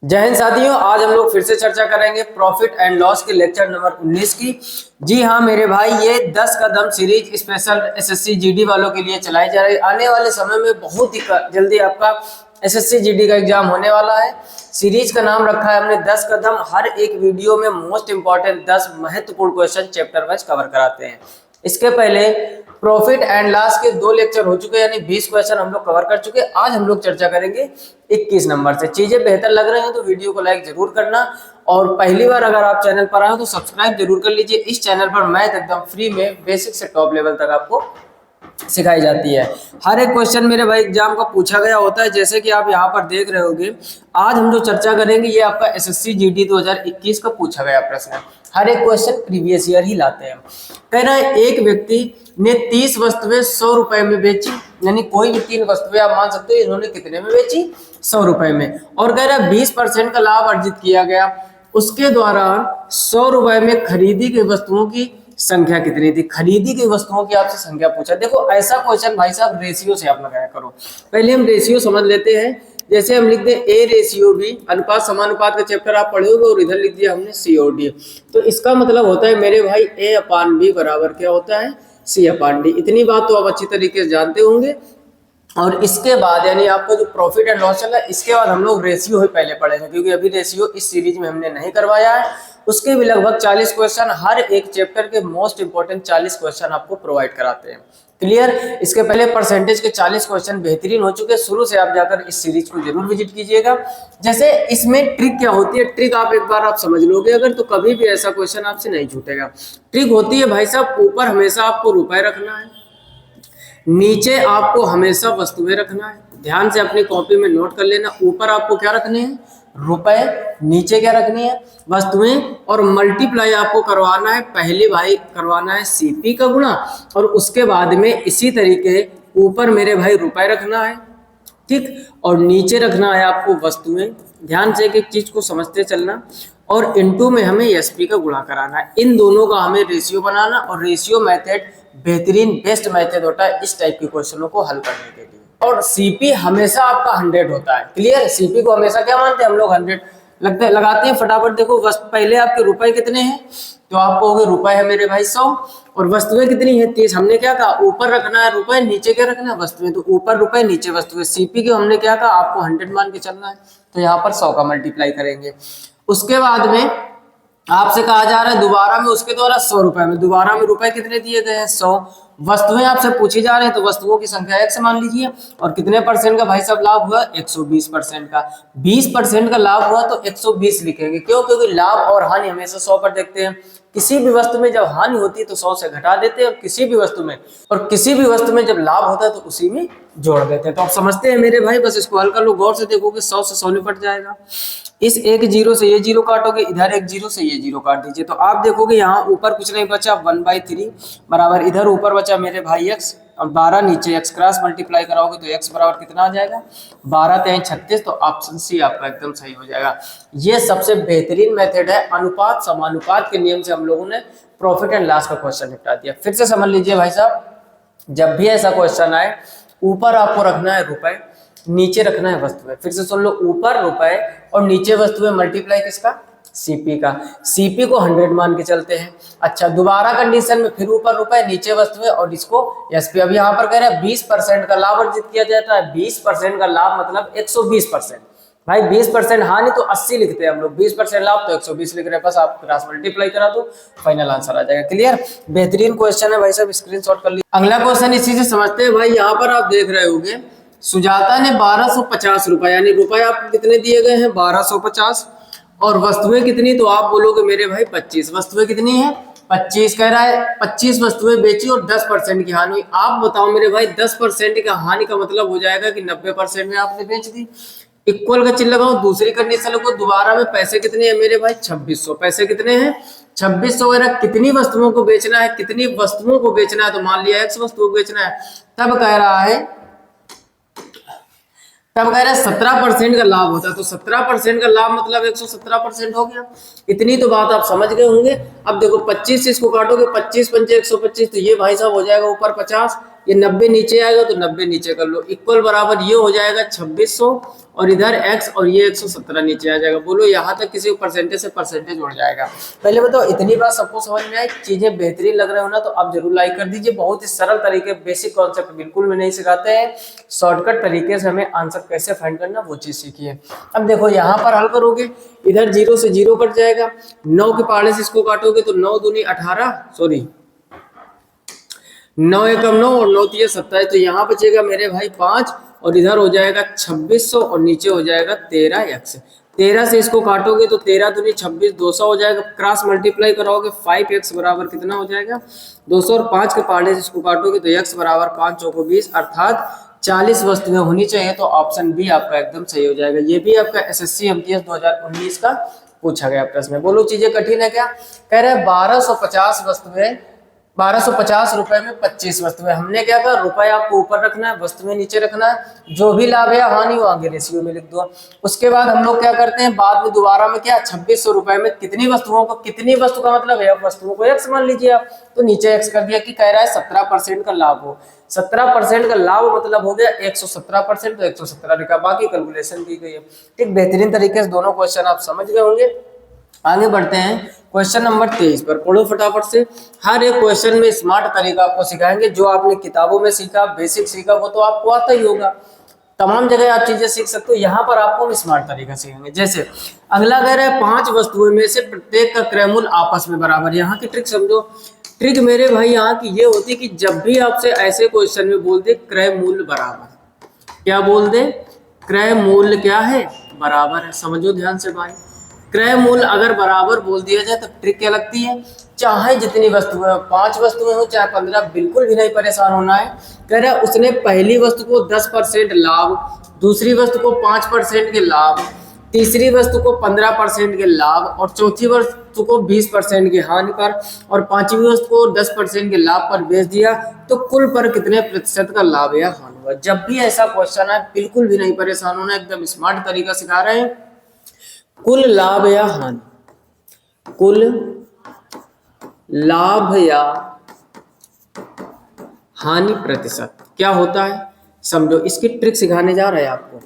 जय हिंद साथियों, आज हम लोग फिर से चर्चा करेंगे प्रॉफिट एंड लॉस के लेक्चर नंबर 19 की। जी हाँ मेरे भाई, ये 10 कदम सीरीज स्पेशल एसएससी जीडी वालों के लिए चलाई जा रही है। आने वाले समय में बहुत ही जल्दी आपका एसएससी जीडी का एग्जाम होने वाला है। सीरीज का नाम रखा है हमने 10 कदम। हर एक वीडियो में मोस्ट इंपॉर्टेंट 10 महत्वपूर्ण क्वेश्चन चैप्टर वाइज कवर कराते हैं। इसके पहले प्रॉफिट एंड लॉस के 2 लेक्चर हो चुके हैं, यानी 20 क्वेश्चन हम लोग कवर कर चुके हैं। आज हम लोग चर्चा करेंगे 21 नंबर से। चीजें बेहतर लग रही हैं तो वीडियो को लाइक जरूर करना, और पहली बार अगर आप चैनल पर आए हो तो सब्सक्राइब जरूर कर लीजिए। इस चैनल पर मैथ एकदम फ्री में बेसिक से टॉप लेवल तक आपको सिखाई जाती है। हर एक क्वेश्चन मेरे भाई एग्जाम का पूछा गया होता है, जैसे कि आप यहाँ पर देख रहे होगे। आज हम जो चर्चा करेंगे ये आपका एसएससी जीडी 2021 का पूछा गया प्रश्न है। हर एक क्वेश्चन प्रीवियस ईयर ही लाते हैं। कह रहा है एक व्यक्ति ने 30 वस्तुएं 100 रुपए में बेची, यानी कोई भी 3 वस्तुएं आप मान सकते हो, इन्होंने कितने में बेची? 100 रुपए में। और कह रहा है 20% का लाभ अर्जित किया गया। उसके द्वारा 100 रुपए में खरीदी गई वस्तुओं की संख्या कितनी थी? खरीदी गई वस्तुओं की आपसे संख्या पूछा। देखो ऐसा क्वेश्चन भाई साहब रेशियो से आप लगाया करो। पहले हम रेशियो समझ लेते हैं। जैसे हम लिख दें ए रेशियो बी, अनुपात समानुपात का चैप्टर आप पढ़े होगे, और इधर लिख दिया हमने सी और डी। तो इसका मतलब होता है मेरे भाई ए अपान बी बराबर क्या होता है? सी अपान डी। इतनी बात तो आप अच्छी तरीके से जानते होंगे। और इसके बाद यानी आपको जो प्रॉफिट एंड लॉस चल रहा है, इसके बाद हम लोग रेशियो ही पहले पढ़ेंगे, क्योंकि अभी रेशियो इस सीरीज में हमने नहीं करवाया है। उसके भी लगभग 40 क्वेश्चन, हर एक चैप्टर के मोस्ट इंपोर्टेंट 40 क्वेश्चन आपको प्रोवाइड कराते हैं। क्लियर? इसके पहले परसेंटेज के 40 क्वेश्चन बेहतरीन हो चुके हैं। शुरू से आप जाकर इस सीरीज को जरूर विजिट कीजिएगा। जैसे इसमें ट्रिक क्या होती है, ट्रिक आप एक बार आप समझ लोगे अगर, तो कभी भी ऐसा क्वेश्चन आपसे नहीं छूटेगा। ट्रिक होती है भाई साहब, ऊपर हमेशा आपको रुपए रखना है, नीचे आपको हमेशा वस्तुएं रखना है। ध्यान से अपनी कॉपी में नोट कर लेना। ऊपर आपको क्या रखने हैं? रुपए। नीचे क्या रखनी है? वस्तुएं। और मल्टीप्लाई आपको करवाना है, पहले भाई करवाना है सीपी का गुणा, और उसके बाद में इसी तरीके ऊपर मेरे भाई रुपए रखना है, ठीक, और नीचे रखना है आपको वस्तुएं। ध्यान से एक चीज को समझते चलना। और इनटू में हमें एसपी का गुणा कराना है। इन दोनों का हमें रेशियो बनाना, और रेशियो मेथड बेहतरीन बेस्ट मेथड होता है इस टाइप के क्वेश्चनों को हल करने के लिए। और सीपी हमेशा आपका 100 होता है। क्लियर? सीपी को हमेशा क्या मानते हैं हम लोग? 100 लगाते हैं फटाफट। देखो पहले आपके रुपए कितने हैं, तो आपको हो गए रुपए है मेरे भाई 100, और वस्तुएं कितनी है? 30। हमने क्या कहा? ऊपर रखना है रुपए, नीचे क्या रखना है? वस्तुएं। तो ऊपर रुपए नीचे वस्तुएं। सीपी के हमने क्या कहा? आपको 100 मान के चलना है, तो यहाँ पर 100 का मल्टीप्लाई करेंगे। उसके बाद में आपसे कहा जा रहा है दोबारा में उसके द्वारा 100 रुपए में। दोबारा में रुपए कितने दिए गए हैं? 100। वस्तुएं आपसे पूछी जा रहे हैं, तो वस्तुओं की संख्या x मान लीजिए। और कितने परसेंट का भाई साहब लाभ हुआ? 120% का। 20% का लाभ हुआ तो 120 लिखेंगे। क्यों? क्योंकि लाभ और हानि हमेशा 100 पर देखते हैं। किसी भी वस्तु में जब हानि होती है तो 100 से घटा देते हैं, और किसी भी वस्तु में जब लाभ होता है तो उसी में जोड़ देते हैं। तो आप समझते हैं मेरे भाई, बस इसको हल कर लो। गौर से देखोगे 100 से 100 निपट जाएगा। इस एक जीरो से ये जीरो काटोगे, इधर एक जीरो से ये जीरो काट दीजिए, तो आप देखोगे यहाँ ऊपर कुछ नहीं बचा, 1/3 बराबर इधर ऊपर बचा मेरे भाई x, और 12 नीचे x। क्रॉस मल्टीप्लाई कराओगे तो x बराबर कितना आ जाएगा? 12 × 36। तो ऑप्शन सी आपका एकदम सही हो जाएगा। ये सबसे बेहतरीन मेथड है। अनुपात समानुपात के नियम से हम लोगों ने प्रॉफिट एंड लॉस का क्वेश्चन निपटा दिया। फिर से समझ लीजिए भाई साहब, जब भी ऐसा क्वेश्चन आए, ऊपर आपको रखना है रुपए, नीचे रखना है वस्तुएं। फिर से सुन लो, ऊपर रुपए और नीचे वस्तुएं, मल्टीप्लाई किसका? सीपी का। सीपी को 100 मान के चलते हैं। अच्छा, दोबारा कंडीशन में फिर ऊपर रुपए नीचे वस्तुएं और इसको एसपी। अब यहाँ पर कह रहे हैं 20% का लाभ अर्जित किया जाता है। 20% का लाभ मतलब 120%। भाई 20% हानि तो 80 लिखते हैं हम लोग, 20% लाभ तो 120 लिख रहे हैं। बस आप क्रॉस मल्टीप्लाई करा दो, फाइनल आंसर आ जाएगा। क्लियर? बेहतरीन क्वेश्चन है भाई साहब, स्क्रीनशॉट कर लीजिए। अगला क्वेश्चन इसी से समझते हैं भाई। यहाँ पर आप देख रहे होंगे सुजाता ने 1250 रुपए, यानी रुपए आपको कितने दिए गए हैं? 1250। और वस्तुएं कितनी? तो आप बोलोगे मेरे भाई 25। वस्तुएं कितनी है? 25। कह रहा है 25 वस्तुएं बेची और 10% की हानि हुई। आप बताओ मेरे भाई, 10% का हानि का मतलब हो जाएगा कि 90% में आपने बेच दी। इक्वल का चिन्ह लगाओ। दूसरी कंडीशन लगो, दोबारा में पैसे कितने हैं मेरे भाई? 2600। पैसे कितने हैं? 2600 वगैरह। कितनी वस्तुओं को बेचना है? कितनी वस्तुओं को बेचना है? तो मान लिया x वस्तुओं को बेचना है। तब कह रहा है 17% का लाभ होता है। तो 17% का लाभ मतलब 117% हो गया। इतनी तो बात आप समझ गए होंगे। अब देखो 25 से इसको काटोगे, 25 × 5 = 125, तो ये भाई साहब हो जाएगा ऊपर 50, ये 90 नीचे आएगा तो 90 नीचे कर लो, इक्वल बराबर ये हो जाएगा 2600 और इधर x और ये 117 नीचे आ जाएगा। बोलो यहाँ तक किसी परसेंटेज से परसेंटेज उड़ जाएगा। पहले बताओ इतनी बात सबको समझ में आई, चीजें बेहतरीन लग रहे हो ना तो आप जरूर लाइक कर दीजिए। बहुत ही सरल तरीके, बेसिक कॉन्सेप्ट बिल्कुल में नहीं सिखाते हैं, शॉर्टकट तरीके से हमें आंसर कैसे फाइंड करना वो चीज सीखिए। अब देखो यहाँ पर हल करोगे, इधर 0 से 0 कट जाएगा, 9 के पहाड़े से इसको काटोगे तो 9 दूनी 18, सॉरी 9 एकम 9 और 9 तिया 27, तो यहाँ बचेगा मेरे भाई 5 और इधर हो जाएगा 2600 और नीचे हो जाएगा 13x। 13 से इसको काटोगे तो 13 दूनी 26, 200 हो जाएगा, क्रॉस मल्टीप्लाई कराओगे 5x बराबर कितना हो जाएगा 200 और 5 के पहाड़े से इसको काटोगे तो x बराबर 5 चौको 20, अर्थात 40 वस्तुएं होनी चाहिए। तो ऑप्शन बी आपका एकदम सही हो जाएगा। ये भी आपका एसएससी एमटीएस 2019 का पूछा गया प्रश्न है। बोलो चीजें कठिन है क्या? कह रहे हैं 1250 वस्तुएं, 1250 रुपए में 25 वस्तुएं। हमने क्या कहा, रुपए आपको ऊपर रखना है, वस्तुएं नीचे रखना है, जो भी लाभ या हानि हो आगे रेशियो में लिख दो। उसके बाद हम लोग क्या करते हैं, बाद में दोबारा में क्या 2600 रुपए में कितनी वस्तुओं को, कितनी वस्तु का मतलब है वस्तुओं को x मान लीजिए आप, तो नीचे x कर दिया कि कह रहा है 17% का लाभ हो। 17% का लाभ मतलब हो गया 117%, तो 117 लिखा, बाकी कैलकुलेशन की गई है। ठीक, बेहतरीन तरीके से दोनों क्वेश्चन आप समझ गए होंगे। आगे बढ़ते हैं क्वेश्चन नंबर 23 पर, पढ़ो फटाफट से। हर एक क्वेश्चन में स्मार्ट तरीका आपको सिखाएंगे। जो आपने किताबों में सीखा, बेसिक सीखा, वो तो आपको आता ही होगा, तमाम जगह आप चीजें सीख सकते हो, यहाँ पर आपको हम स्मार्ट तरीका सीखेंगे। जैसे अगला कह रहा है 5 वस्तुओं में से प्रत्येक का क्रयमूल्य आपस में बराबर। यहाँ की ट्रिक समझो। ट्रिक मेरे भाई यहाँ की ये होती कि जब भी आपसे ऐसे क्वेश्चन में बोल दे क्रय मूल्य बराबर, क्या बोल दे, क्रय मूल्य क्या है, बराबर है। समझो ध्यान से भाई, क्रय मूल्य अगर बराबर बोल दिया जाए तो ट्रिक क्या लगती है, चाहे जितनी वस्तुएं हो, 5 वस्तुएं हो चाहे 15, बिल्कुल भी नहीं परेशान होना है। कह रहा है उसने पहली वस्तु को 10% लाभ, दूसरी वस्तु को 5% के लाभ, तीसरी वस्तु को 15% के लाभ और चौथी वस्तु को 20% की हानि पर और पांचवी वस्तु को 10% के लाभ पर बेच दिया, तो कुल पर कितने प्रतिशत का लाभ या हानि हुआ। जब भी ऐसा क्वेश्चन है बिल्कुल भी नहीं परेशान होना, एकदम स्मार्ट तरीका सिखा रहे हैं। कुल लाभ या हानि, कुल लाभ या हानि प्रतिशत क्या होता है समझो, इसकी ट्रिक सिखाने जा रहे हैं आपको।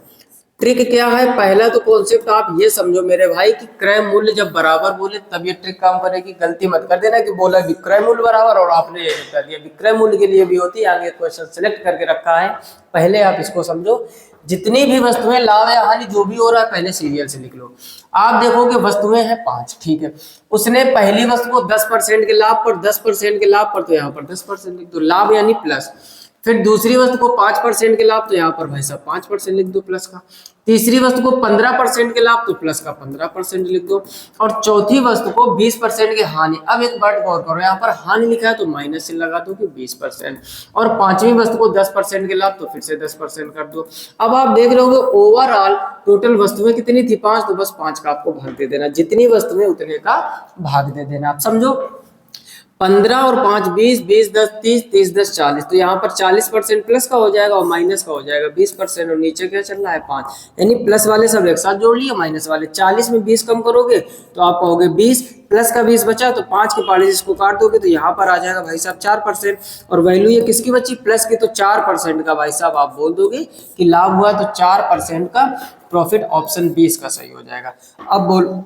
ट्रिक क्या है, पहला तो कॉन्सेप्ट आप ये समझो मेरे भाई कि क्रय मूल्य जब बराबर बोले तब ये ट्रिक काम करेगी। गलती मत कर देना कि बोला विक्रय मूल्य बराबर और आपने ये कर दिया। विक्रय मूल्य के लिए भी होती है, आगे क्वेश्चन सिलेक्ट करके रखा है, पहले आप इसको समझो। जितनी भी वस्तुएं लाभ या हानि जो भी हो रहा है पहले सीरियल से लिख लो। आप देखोगे वस्तुएं हैं 5, ठीक है, उसने पहली वस्तु को 10% के लाभ पर, 10% के लाभ पर, तो यहाँ पर 10% लिख दो, लाभ यानी प्लस। फिर दूसरी वस्तु को 5% के लाभ, तो यहाँ पर भाई साहब 5% लिख दो प्लस का। तीसरी वस्तु को 15% के लाभ, तो प्लस का 15% लिख दो। और चौथी वस्तु को 20% की हानि। अब एक बात गौर करो, यहाँ पर हानि लिखा है तो माइनस से लगा दो कि 20%। और पांचवी वस्तु को 10% के लाभ, तो फिर से 10% कर दो। अब आप देख रहे होंगे ओवरऑल टोटल वस्तुएं कितनी थी, 5, तो बस 5 का आपको भाग दे देना, जितनी वस्तुएं उतने का भाग दे देना। आप समझो 15 और 5 20, 20 10 30, 30 10 40, तो यहाँ पर 40% प्लस का हो जाएगा और माइनस का हो जाएगा 20%। और नीचे क्या चल रहा है 5, यानी प्लस वाले सब एक साथ जोड़ लिए, माइनस वाले। 40 में 20 कम करोगे तो आप कहोगे 20, प्लस का 20 बचा, तो 5 के पहाड़े इसको काट दोगे तो यहाँ पर आ जाएगा भाई साहब 4%। और वैल्यू ये किसकी बची, प्लस की, तो 4% का भाई साहब आप बोल दोगे कि लाभ हुआ, तो 4% का प्रॉफिट। ऑप्शन 20 का सही हो जाएगा। अब बोल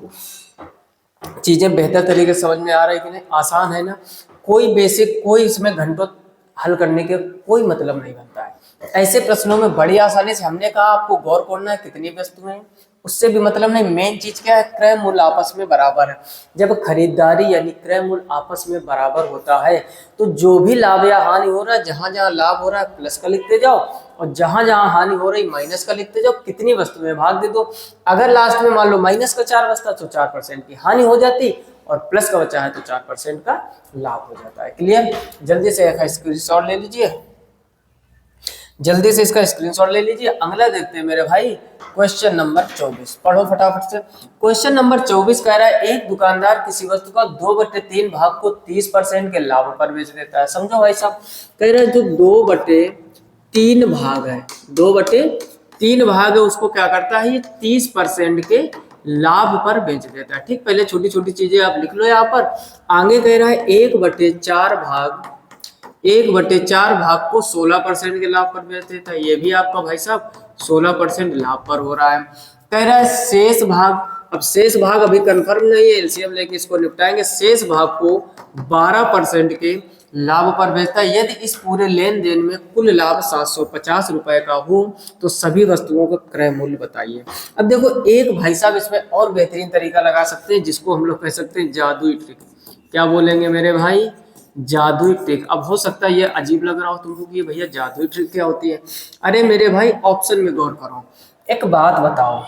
चीजें बेहतर तरीके से समझ में आ रही है कि नहीं, आसान है ना, कोई बेसिक, कोई इसमें घंटों हल करने के कोई मतलब नहीं बनता है। ऐसे प्रश्नों में बड़ी आसानी से, हमने कहा आपको गौर करना है कितनी वस्तुएं हैं, उससे भी मतलब नहीं, मेन चीज क्या है, क्रय मूल्य आपस में बराबर है। जब खरीदारी यानी क्रय मूल्य आपस में बराबर होता है तो जो भी लाभ या हानि हो रहा है, जहां जहां लाभ हो रहा है प्लस का लिखते जाओ और जहां जहां हानि हो रही माइनस का लिखते जाओ। कितनी वस्तुएं भाग दे दो। अगर लास्ट में मान लो माइनस का 4 बचता तो 4% की हानि हो जाती और प्लस का बचा है तो 4% का लाभ हो जाता है। क्लियर? जल्दी से एक स्क्रीनशॉट ले लीजिए, जल्दी से इसका स्क्रीनशॉट ले लीजिए। अगला देखते हैं मेरे भाई क्वेश्चन नंबर 24, पढ़ो फटाफट से। क्वेश्चन नंबर 24 कह रहा है एक दुकानदार किसी वस्तु का 2/3 भाग को 30% के लाभ पर बेच देता है। समझो भाई साहब, कह रहा है जो 2/3 भाग है, 2/3 भाग है, उसको क्या करता है, ये 30% के लाभ पर बेच देता है। ठीक, पहले छोटी छोटी चीजें आप लिख लो यहाँ पर। आगे कह रहा है 1/4 भाग 1/4 भाग को 16% के लाभ पर बेच देता है। ये भी आपका भाई साहब 16% लाभ पर हो रहा है। कह रहा है शेष भाग, अब शेष भाग अभी कंफर्म नहीं है, एलसीएम लेके इसको निपटाएंगे। शेष भाग को 12% के लाभ पर बेचता है। यदि इस पूरे लेन देन में कुल लाभ 750 रुपए का हो तो सभी वस्तुओं का क्रय मूल्य बताइए। अब देखो एक भाई साहब इसमें और बेहतरीन तरीका लगा सकते हैं, जिसको हम लोग कह सकते हैं जादुई ट्रिक। क्या बोलेंगे मेरे भाई? जादुई ट्रिक। अब हो सकता है ये अजीब लग रहा हो तुमको कि भैया जादुई ट्रिक क्या होती है। अरे मेरे भाई ऑप्शन में गौर करो, एक बात बताओ,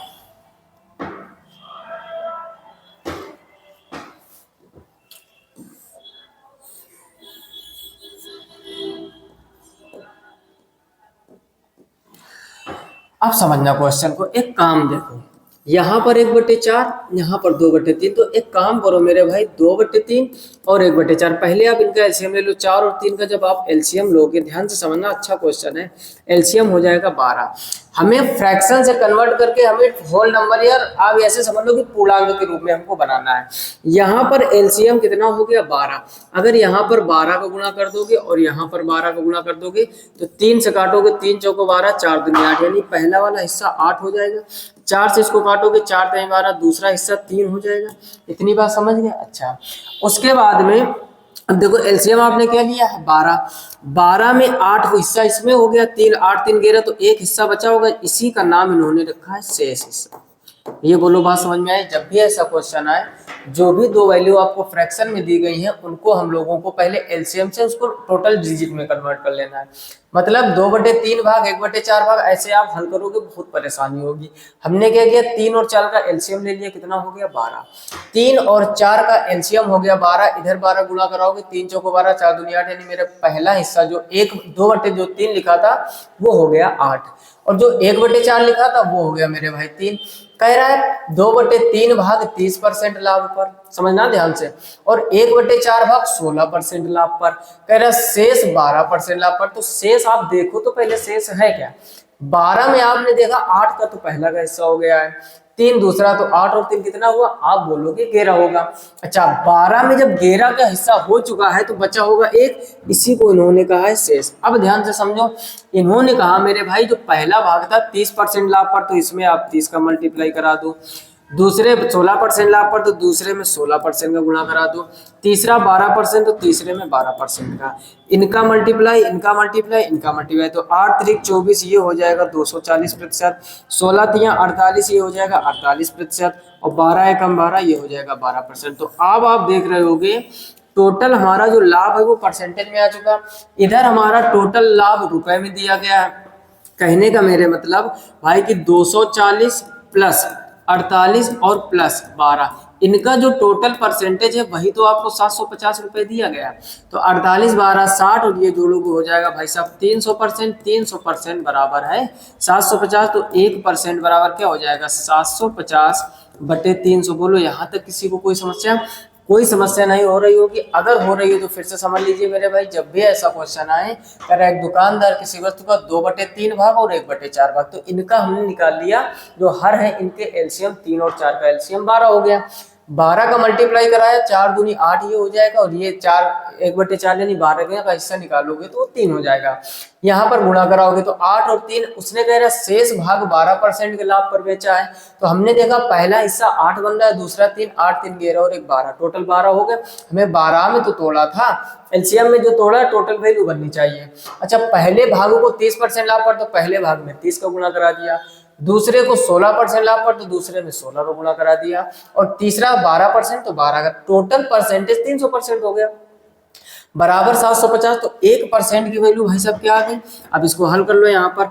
अब समझना क्वेश्चन को। एक काम देखो, यहाँ पर 1/4, यहाँ पर 2/3, तो एक काम करो मेरे भाई, 2/3 और 1/4, पहले आप इनका एलसीएम ले लो। 4 और 3 का जब आप एलसीएम लोगे, ध्यान से समझना, अच्छा क्वेश्चन है, एलसीएम हो जाएगा 12। हमें फ्रैक्शन से कन्वर्ट करके हमें होल नंबर, यार आप ऐसे समझ लो कि पूर्णांक के रूप में हमको बनाना है। यहाँ पर एलसीएम कितना हो गया? 12। अगर यहाँ पर 12 का गुणा कर दोगे और यहाँ पर 12 का गुणा कर दोगे तो 3 से काटोगे, 3 चौको 12, 4 दूनी 8, यानी पहला वाला हिस्सा 8 हो जाएगा। 4 से इसको काटोगे, 4 3 12, दूसरा हिस्सा 3 हो जाएगा। इतनी बात समझ गए? अच्छा, उसके बाद में अब देखो एलसीएम आपने क्या लिया है? 12। 12 में 8 हिस्सा इसमें हो गया, 3 8 3 11, तो एक हिस्सा बचा होगा, इसी का नाम इन्होंने रखा है शेष हिस्सा। ये बोलो बात समझ में आई? जब भी ऐसा क्वेश्चन आए, जो भी दो वैल्यू आपको फ्रैक्शन में दी गई हैं, उनको हम लोगों को पहले एलसीएम से उसको टोटल डिजिट में कन्वर्ट कर लेना है। मतलब 2/3 भाग 1/4 भाग ऐसे आप हल करोगे, बहुत परेशानी होगी। हमने क्या किया, 3 और 4 का एलसीएम ले लिया, कितना हो गया? 12। 3 और 4 का एलसीएम हो गया 12, इधर 12 गुणा कराओगे, 3 चौको 12, 4 दूनी 8, यानी मेरा पहला हिस्सा जो 2/3 लिखा था वो हो गया 8, और जो 1/4 लिखा था वो हो गया मेरे भाई 3। कह रहा है 2/3 भाग 30% लाभ पर, समझना ध्यान से, और 1/4 भाग 16% लाभ पर। कह रहा है शेष 12% लाभ पर। तो शेष आप देखो तो पहले शेष है क्या? 12 में आपने देखा 8 का तो पहला का हिस्सा हो गया है, 3 दूसरा, तो 8 और 3 कितना हुआ? आप बोलोगे 11 होगा। अच्छा, 12 में जब 11 का हिस्सा हो चुका है तो बचा होगा 1, इसी को इन्होंने कहा है शेष। अब ध्यान से समझो, इन्होंने कहा मेरे भाई जो पहला भाग था 30% लाभ पर, तो इसमें आप 30 का मल्टीप्लाई करा दो। दूसरे 16% लाभ पर, तो दूसरे में 16% का गुणा करा दो। तीसरा 12%, तो तीसरे में 12% का। इनका मल्टीप्लाई, इनका मल्टीप्लाई, इनका मल्टीप्लाई, तो 8 3 24, ये हो जाएगा 240%। 16 3 48, ये हो जाएगा 48%, और 12 एकम 12, ये हो जाएगा 12%। तो अब आप देख रहे होगे टोटल हमारा जो लाभ है वो परसेंटेज में आ चुका। इधर हमारा टोटल लाभ रुपए में दिया गया है। कहने का मेरे मतलब भाई कि 240 प्लस 48 और प्लस 12, इनका जो टोटल परसेंटेज है वही तो आपको 750 रुपए दिया गया। तो 48 12 60, और ये जोड़ोगे हो जाएगा भाई साहब 300%। 300% बराबर है 750, तो 1% बराबर क्या हो जाएगा? 750/300। बोलो यहाँ तक किसी को कोई समस्या? कोई समस्या नहीं हो रही होगी। अगर हो रही हो तो फिर से समझ लीजिए मेरे भाई, जब भी ऐसा क्वेश्चन आए, अगर एक दुकानदार किसी वस्तु का 2/3 भाग और 1/4 भाग, तो इनका हमने निकाल लिया जो हर है, इनके एलसीएम 3 और 4 का एलसीएम 12 हो गया। 12 का मल्टीप्लाई कराया, 4 दूनी 8, ये हो जाएगा, और ये 4 1/4 यानी 12 का हिस्सा निकालोगे तो 3 हो जाएगा। यहाँ पर गुणा कराओगे तो 8 और 3, उसने कह रहा शेष भाग 12% के लाभ पर बेचा है। तो हमने देखा पहला हिस्सा 8 बन रहा है, दूसरा 3, 8 3 11 और एक 12, टोटल 12 हो गए। हमें 12 में तो तोड़ा था, एलसीएम में जो तोड़ा है टोटल वैल्यू बननी चाहिए। अच्छा, पहले भागों को 30% लाभ पर, तो पहले भाग में 30 का गुणा करा दिया। दूसरे को 16% लाभ पर, तो दूसरे में 16 का गुणा करा दिया। और तीसरा 12%, तो 12 का। टोटल परसेंटेज 300% हो गया, बराबर 750। तो 1% की वैल्यू भाई साहब क्या आ गई? अब इसको हल कर लो यहाँ पर,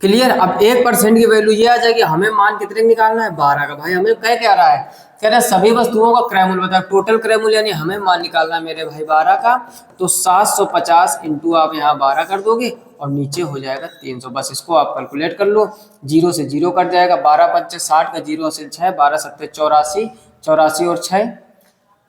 क्लियर। अब 1% की वैल्यू ये आ जाएगी। हमें मान कितने निकालना है? 12 का। भाई हमें कह क्या रहा है? कह रहा है सभी वस्तुओं का क्रय मूल्य बताओ, टोटल क्रय मूल्य, यानी हमें मान निकालना है मेरे भाई 12 का। तो 750 इंटू आप यहाँ 12 कर दोगे और नीचे हो जाएगा 300। बस इसको आप कैलकुलेट कर लो, 0 से 0 कट जाएगा, 12 5 60 का, 0 से 6, 12 7 84, 84 और 6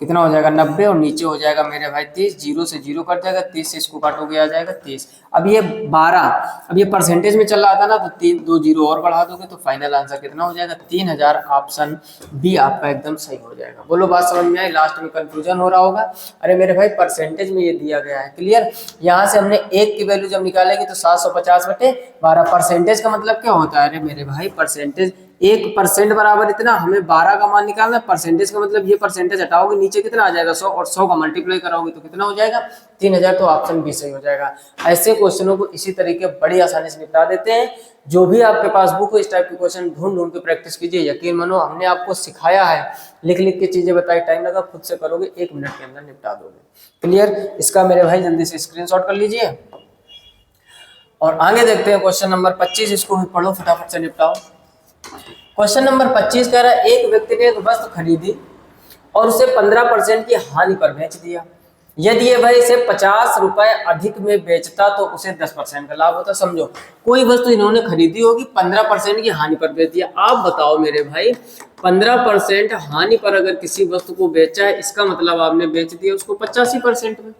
कितना हो जाएगा 90 और नीचे हो जाएगा मेरे भाई 30, जीरो से जीरो कट जाएगा, 30 से इसको काटोगे आ जाएगा 30। अब ये 12, अब ये परसेंटेज में चल रहा था ना, तो 3 2 जीरो और बढ़ा दोगे तो फाइनल आंसर कितना हो जाएगा 3000। ऑप्शन बी आपका एकदम सही हो जाएगा। बोलो बात समझ में आई? लास्ट में कंफ्यूजन हो रहा होगा, अरे मेरे भाई परसेंटेज में ये दिया गया है, क्लियर। यहाँ से हमने एक की वैल्यू जब निकालेंगे तो 750/12। परसेंटेज का मतलब क्या होता है? अरे मेरे भाई परसेंटेज 1% बराबर इतना, हमें 12 का मान निकालना है। परसेंटेज का मतलब ये परसेंटेज हटाओगे नीचे कितना आ जाएगा 100, और 100 का मल्टीप्लाई कराओगे तो कितना हो जाएगा 3000। तो ऑप्शन बी सही हो जाएगा। ऐसे क्वेश्चनों को इसी तरीके बड़ी आसानी से निपटा देते हैं। जो भी आपके पास बुक हो इस टाइप के क्वेश्चन ढूंढ ढूंढ के प्रैक्टिस कीजिए। यकीन मानो हमने आपको सिखाया है, लिख लिख के चीजें बताई, टाइम लगा, खुद से करोगे 1 मिनट के अंदर निपटा दोगे। क्लियर? इसका मेरे भाई जल्दी से स्क्रीनशॉट कर लीजिए और आगे देखते हैं क्वेश्चन नंबर 25। इसको भी पढ़ो, फटाफट से निपटाओ। क्वेश्चन नंबर 25 कह रहा है एक व्यक्ति ने एक वस्तु खरीदी और उसे 15% की हानि पर बेच दिया। यदि ये भाई इसे 50 रुपए अधिक में बेचता तो उसे 10% का लाभ होता। समझो, कोई वस्तु इन्होंने खरीदी होगी, 15% की हानि पर बेच दिया। आप बताओ मेरे भाई 15% हानि पर अगर किसी वस्तु को बेचा है, इसका मतलब आपने बेच दिया उसको 85% में।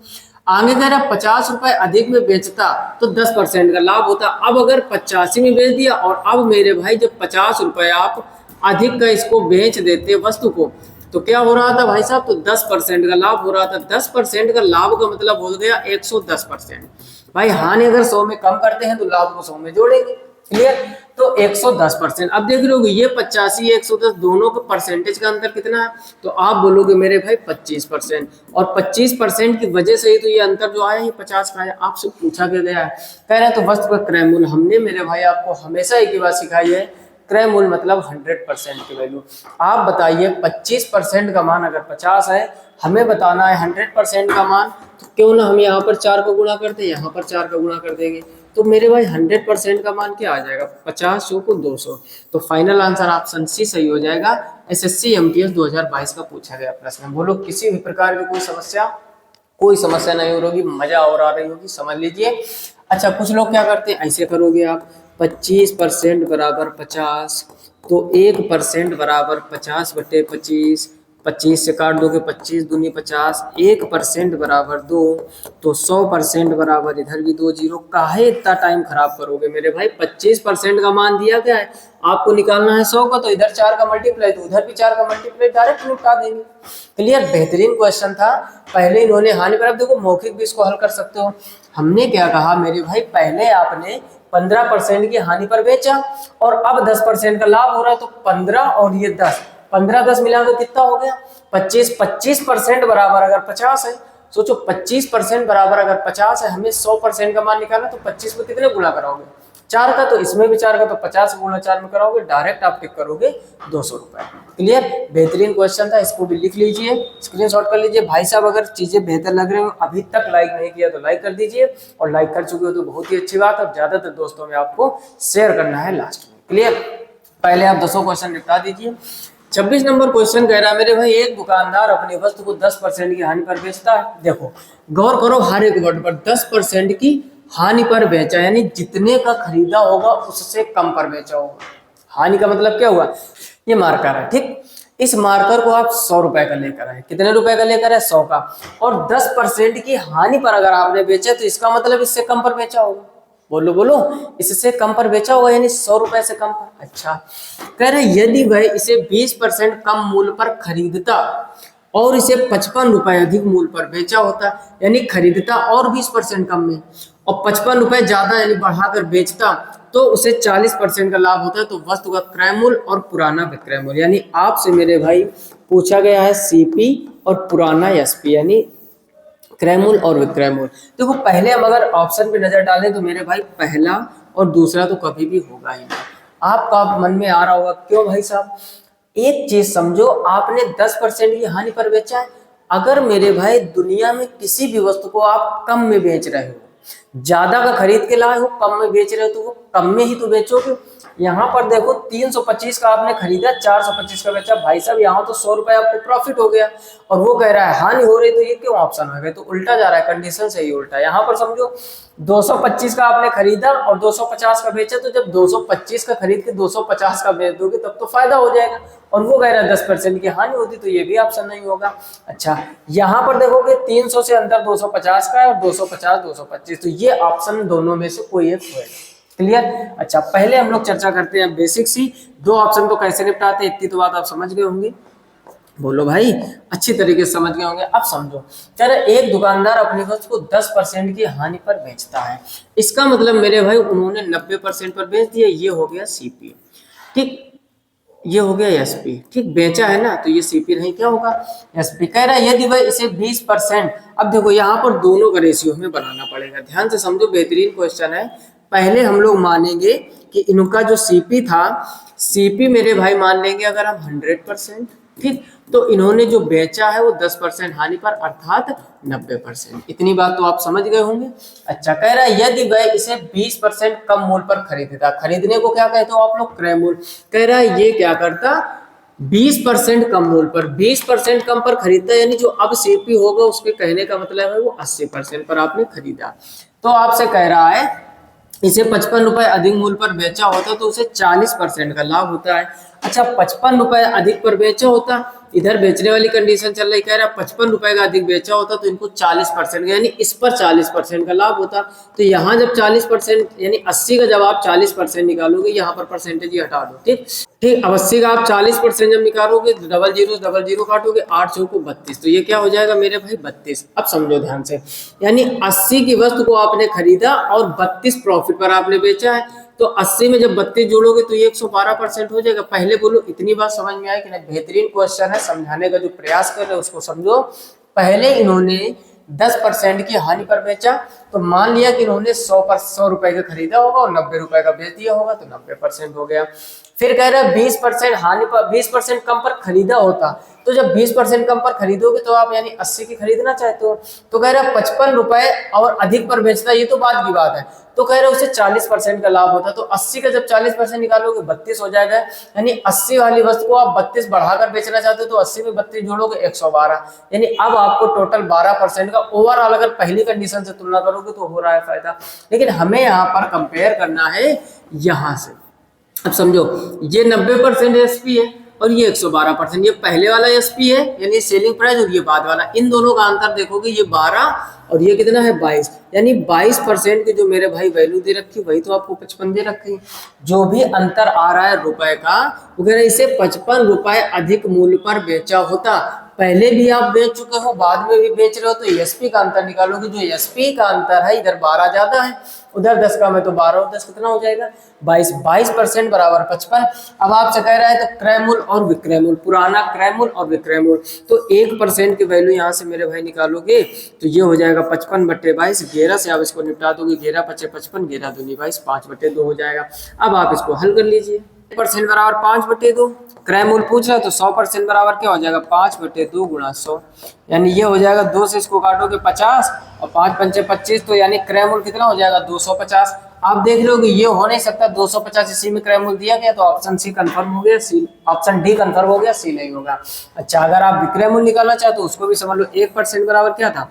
आगे कह रहा 50 रुपए अधिक में बेचता तो 10% का लाभ होता। अब अगर 85 में बेच दिया और अब मेरे भाई जब 50 रुपए आप अधिक का इसको बेच देते वस्तु को, तो क्या हो रहा था भाई साहब? तो 10% का लाभ हो रहा था। 10% का लाभ का मतलब हो गया 110%। भाई हानि अगर 100 में कम करते हैं तो लाभ को 100 में जोड़ेंगे, क्लियर। तो 110%। अब देख लोगे ये 85 110 दोनों के परसेंटेज का अंतर कितना है? तो आप बोलोगे मेरे भाई 25%। और 25% की वजह से ही तो ये अंतर जो आया है 50 का है। आपसे पूछा गया है, कह रहे हैं तो वस्तु का क्रय मूल्य। हमने मेरे भाई आपको हमेशा एक ही बात सिखाई है, क्रय मूल्य मतलब 100% की वैल्यू। आप बताइए 25% का मान अगर 50 है, हमें बताना है 100% का मान, तो क्यों ना हम यहाँ पर 4 का गुणा करते, यहाँ पर 4 का गुणा कर देंगे। तो मेरे भाई 100% का मान क्या आ जाएगा? 50 को 200। तो फाइनल आंसर ऑप्शन सी सही हो जाएगा। एसएससी एमटीएस 2022 का पूछा गया प्रश्न। बोलो किसी भी प्रकार की कोई समस्या नहीं हो रही, मजा और आ रही होगी, समझ लीजिए। अच्छा, कुछ लोग क्या करते हैं, ऐसे करोगे आप 25% बराबर 50, तो 1% बराबर 50/25, 25 से काट दोगे 25 दूनी 50, 1% बराबर 2, तो 100% बराबर इधर भी 2 जीरो। काहे इतना टाइम खराब करोगे मेरे भाई? 25% का मान दिया गया है, आपको निकालना है 100 का, तो इधर 4 का मल्टीप्लाई तो उधर भी 4 का मल्टीप्लाई, डायरेक्ट निपटा देंगे। क्लियर? बेहतरीन क्वेश्चन था। पहले इन्होंने हानि पर, अब देखो मौखिक भी इसको हल कर सकते हो। हमने क्या कहा मेरे भाई, पहले आपने 15% की हानि पर बेचा और अब 10% का लाभ हो रहा है, तो 15 और ये 10, 15-10 मिलाकर कितना हो गया 25। 25% बराबर अगर 50 है, सोचो 25% बराबर अगर 50 है, हमें 100% का मान निकालना, तो 25 में कितने गुणा कराओगे? 4 का, तो इसमें भी 4 का, तो 50 गुणा 4 में कराओगे, डायरेक्ट आप टिक करोगे 200 रुपए। क्लियर? बेहतरीन क्वेश्चन था, इसको भी लिख लीजिए, स्क्रीनशॉट कर लीजिए। भाई साहब अगर चीजें बेहतर लग रही हो, अभी तक लाइक नहीं किया तो लाइक कर दीजिए, और लाइक कर चुके हो तो बहुत ही अच्छी बात है। ज्यादातर दोस्तों में आपको शेयर करना है लास्ट में। क्लियर? पहले आप 200 क्वेश्चन निपटा दीजिए। 26 नंबर क्वेश्चन कह रहा है मेरे भाई एक दुकानदार अपनी वस्तु को 10% की हानि पर बेचता है। देखो गौर करो हर एक वर्ड पर, 10% की हानि पर बेचा, यानी जितने का खरीदा होगा उससे कम पर बेचा होगा। हानि का मतलब क्या हुआ? ये मार्कर है, ठीक। इस मार्कर को आप 100 रुपए का लेकर आए। कितने रुपए का लेकर आए? 100 का। और 10% की हानि पर अगर आपने बेचा तो इसका मतलब इससे कम पर बेचा होगा। बोलो बोलो, इससे कम पर बेचा होगा, यानी 100 रुपए से कम पर। अच्छा, कह रहे यदि वह इसे 20% कम मूल्य पर खरीदता और इसे 55 रुपए अधिक मूल्य पर बेचा होता, यानी खरीदता और 20% कम में, और 55 रुपए ज्यादा यानी बढ़ाकर बेचता, तो उसे 40% का लाभ होता है। तो वस्तु का क्रय मूल्य और पुराना विक्रय मूल्य, यानी आपसे मेरे भाई पूछा गया है सीपी और पुराना एसपी, यानी क्रय मूल्य और विक्रय मूल्य। देखो पहले हम अगर ऑप्शन पे नजर डालें तो मेरे भाई पहला और दूसरा तो कभी भी होगा ही नहीं। आपका मन में आ रहा होगा क्यों भाई साहब? एक चीज समझो, आपने 10% की हानि पर बेचा है। अगर मेरे भाई दुनिया में किसी भी वस्तु को आप कम में बेच रहे हो, ज्यादा का खरीद के लाए हो, कम में बेच रहे हो, तो वो कम में ही तो बेचोगे। यहाँ पर देखो 325 का आपने खरीदा, 425 का बेचा, भाई साहब यहाँ तो 100 रुपए आपको प्रॉफिट हो गया, और वो कह रहा है हानि हो रही, तो ये क्यों ऑप्शन हो गया? तो उल्टा जा रहा है, कंडीशन से ही उल्टा। यहाँ पर समझो 225 का आपने खरीदा और 250 का बेचा, तो जब 225 का खरीद के 250 का बेच दोगे तब तो फायदा हो जाएगा, और वो कह रहा है 10% की हानि होती, तो ये भी ऑप्शन नहीं होगा। अच्छा, यहाँ पर देखोगे 300 से अंदर 250 का है और 250 225, तो ये ऑप्शन दोनों में से कोई एक होगा। क्लियर? अच्छा, पहले हम लोग चर्चा करते हैं बेसिक्स ही, दो ऑप्शन को कैसे निपटाते हैं, इतनी तो बात आप समझ गए होंगे। बोलो भाई, अच्छी तरीके से समझ गए होंगे। अब समझो, चलो एक दुकानदार अपनी वस्तु को 10% की हानि पर बेचता है, इसका मतलब मेरे भाई उन्होंने 90% पर बेच दिया, ये हो गया सीपी, ठीक, ये हो गया एसपी, ठीक, बेचा है ना, तो ये सीपी नहीं, क्या होगा? एसपी। कह रहा है यदि वह इसे 20%, अब देखो यहाँ पर दोनों का रेशियो हमें बनाना पड़ेगा, ध्यान से समझो, बेहतरीन क्वेश्चन है। पहले हम लोग मानेंगे कि इनका जो सीपी था, सीपी मेरे भाई मान लेंगे अगर हम 100%, ठीक, तो इन्होंने जो बेचा है वो 10% हानि पर, अर्थात 90%। इतनी बात तो आप समझ गए होंगे। अच्छा, कह रहा है यदि वह इसे 20% कम मूल्य पर खरीदता, खरीदने को क्या कहते हो आप लोग? क्रय मूल्य। कह रहा है ये क्या करता? 20% कम मूल्य पर, 20% कम पर खरीदता, यानी जो अब सीपी होगा उसके कहने का मतलब है वो 80% पर आपने खरीदा। तो आपसे कह रहा है इसे 55 रुपए अधिक मूल्य पर बेचा होता तो उसे 40% का लाभ होता है। अच्छा, 55 रुपए अधिक पर बेचा होता, इधर बेचने वाली कंडीशन चल रही, कह रहा है 55 रुपए का अधिक बेचा होता तो इनको 40% का, यानी इस पर 40% का लाभ होता। तो यहाँ जब 40%, यानी 80 का जब आप 40% निकालोगे, यहाँ पर परसेंटेज ही हटा दो, ठीक ठीक। अब 80 का आप 40% जब निकालोगे, डबल जीरो काटोगे, 8 चौको 32, तो ये क्या हो जाएगा मेरे भाई? 32। अब समझो ध्यान से, यानी 80 की वस्तु को आपने खरीदा और 32 प्रॉफिट पर आपने बेचा है, तो 80 में जब 32 जोड़ोगे तो ये 112% हो जाएगा। पहले बोलो, इतनी बात समझ में आई कि नहीं? बेहतरीन क्वेश्चन है, समझाने का जो प्रयास कर रहे हो उसको समझो। पहले इन्होंने 10% की हानि पर बेचा, तो मान लिया कि इन्होंने 100 रुपए का खरीदा होगा और 90 रुपए का बेच दिया होगा, तो 90% हो गया। फिर कह रहा है 20% हानि पर, 20% कम पर खरीदा होता, तो जब 20% कम पर खरीदोगे तो आप यानी 80 की खरीदना चाहते हो, तो कह रहा है 55 रुपए और अधिक पर बेचता, ये तो बाद की बात है, तो कह रहे उसे 40% का लाभ होता, तो 80 का जब 40% निकालोगे 32 हो जाएगा, यानी 80 वाली वस्तु को आप 32 बढ़ाकर बेचना चाहते हो, तो 80 में 32 जोड़ोगे 112, यानी अब आपको टोटल 12% का ओवरऑल, अगर पहली कंडीशन से तुलना करोगे तो हो रहा है फायदा। लेकिन हमें यहाँ पर कंपेयर करना है यहाँ से। अब समझो, ये 90% एसपी है और ये 112%, ये पहले वाला एसपी है यानी सेलिंग प्राइस, और ये बाद वाला, इन दोनों का अंतर देखोगे, ये 12 और ये कितना है? 22, यानी 22% की जो मेरे भाई वैल्यू दे रखी, वही तो आपको 55 दे रखी। जो भी अंतर आ रहा है रुपए का, वगैरह इसे 55 रुपए अधिक मूल्य पर बेचा होता, पहले भी आप बेच चुके हो, बाद में भी बेच रहे हो, तो एसपी का अंतर निकालोगे, जो एसपी का अंतर है, इधर 12 ज्यादा है, उधर 10 कम है, तो 12 और 10 कितना हो जाएगा? 22, 22% बराबर 55। अब आपसे कह रहा है तो क्रय मूल्य और विक्रय मूल्य, पुराना क्रय मूल्य और विक्रय मूल्य, तो 1% की वैल्यू यहाँ से मेरे भाई निकालोगे, तो ये हो जाएगा 55/22, 11 से आप इसको निपटा दोगे, 11 × 5 = 55, 11 × 2 = 22, 5/2 हो जाएगा। अब आप इसको हल कर लीजिए, 1% बराबर 5/2, क्रय मूल्य पूछ रहा है तो 100% बराबर क्या हो जाएगा? 5/2 × 100, यानी ये हो जाएगा, 2 से इसको काटोगे 50 और 5 × 5 = 25, तो यानी क्रय मूल्य कितना हो जाएगा? 250। आप देख रहे हो कि ये हो नहीं सकता, 250 इसी में क्रय मूल्य दिया गया, तो ऑप्शन सी कंफर्म हो गया, सी ऑप्शन डी कंफर्म हो गया, सी नहीं होगा। अच्छा, अगर आप विक्रय मूल्य निकालना चाहते हो उसको भी समझ लो, 1% बराबर क्या था?